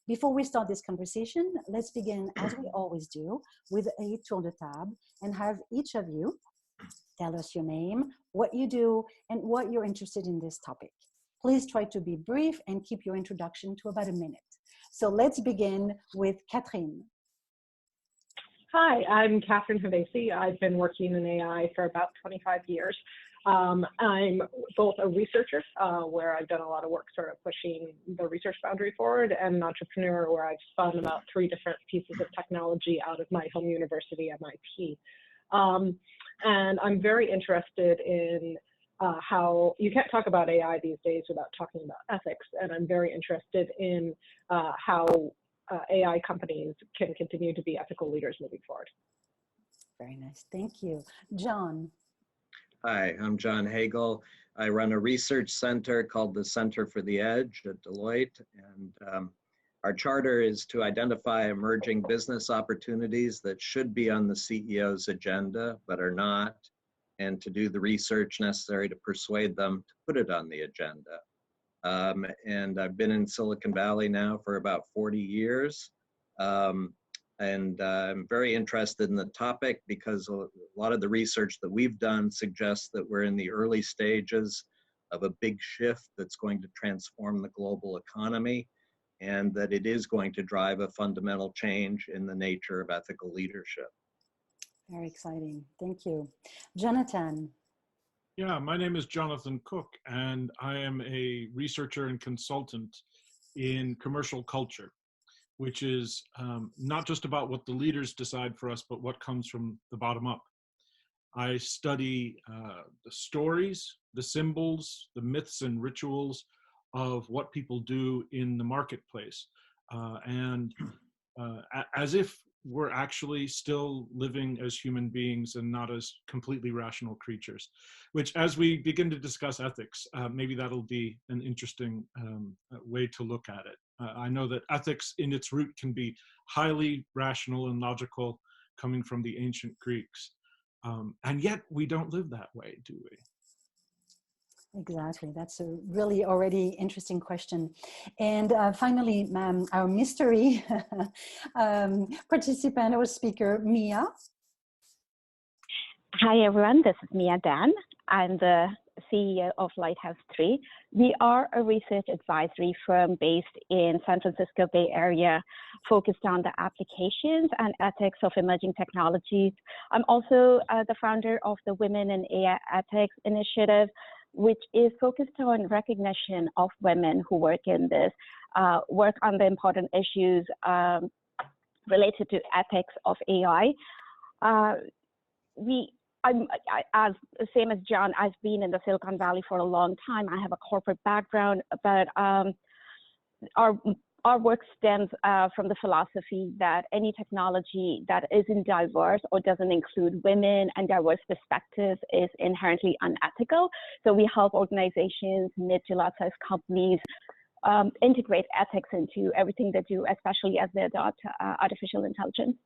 Before we start this conversation, let's begin, as we always do, with a tour de table and have each of you tell us your name, what you do, and what you're interested in this topic. Please try to be brief and keep your introduction to about a minute. So let's begin with Katherine. Hi, I'm Katherine Havasi. I've been working in AI for about 25 years. I'm both a researcher, where I've done a lot of work sort of pushing the research boundary forward, and an entrepreneur where I've spun about 3 different pieces of technology out of my home university, MIT. And I'm very interested in how you can't talk about AI these days without talking about ethics, and I'm very interested in how AI companies can continue to be ethical leaders moving forward. Very nice, thank you. John. Hi, I'm John Hagel. I run a research center called the Center for the Edge at Deloitte, and our charter is to identify emerging business opportunities that should be on the CEO's agenda but are not, and to do the research necessary to persuade them to put it on the agenda. And I've been in Silicon Valley now for about 40 years. And I'm very interested in the topic because a lot of the research that we've done suggests that we're in the early stages of a big shift that's going to transform the global economy, and that it is going to drive a fundamental change in the nature of ethical leadership. Very exciting, thank you. Jonathan. Yeah, my name is Jonathan Cook, and I am a researcher and consultant in commercial culture, which is not just about what the leaders decide for us, but what comes from the bottom up. I study the stories, the symbols, the myths and rituals of what people do in the marketplace. As if we're actually still living as human beings and not as completely rational creatures, which as we begin to discuss ethics, maybe that'll be an interesting way to look at it. I know that ethics in its root can be highly rational and logical, coming from the ancient Greeks. And yet we don't live that way, do we? Exactly, that's a really already interesting question. And finally, our mystery participant or speaker, Mia. Hi everyone, this is Mia Dan. I'm the CEO of Lighthouse 3. We are a research advisory firm based in San Francisco Bay Area, focused on the applications and ethics of emerging technologies. I'm also the founder of the Women in AI Ethics Initiative, which is focused on recognition of women who work in this, work on the important issues related to ethics of AI. As same as John, I've been in the Silicon Valley for a long time. I have a corporate background, but our work stems from the philosophy that any technology that isn't diverse or doesn't include women and diverse perspectives is inherently unethical. So we help organizations, mid to large-sized companies, integrate ethics into everything they do, especially as they adopt artificial intelligence.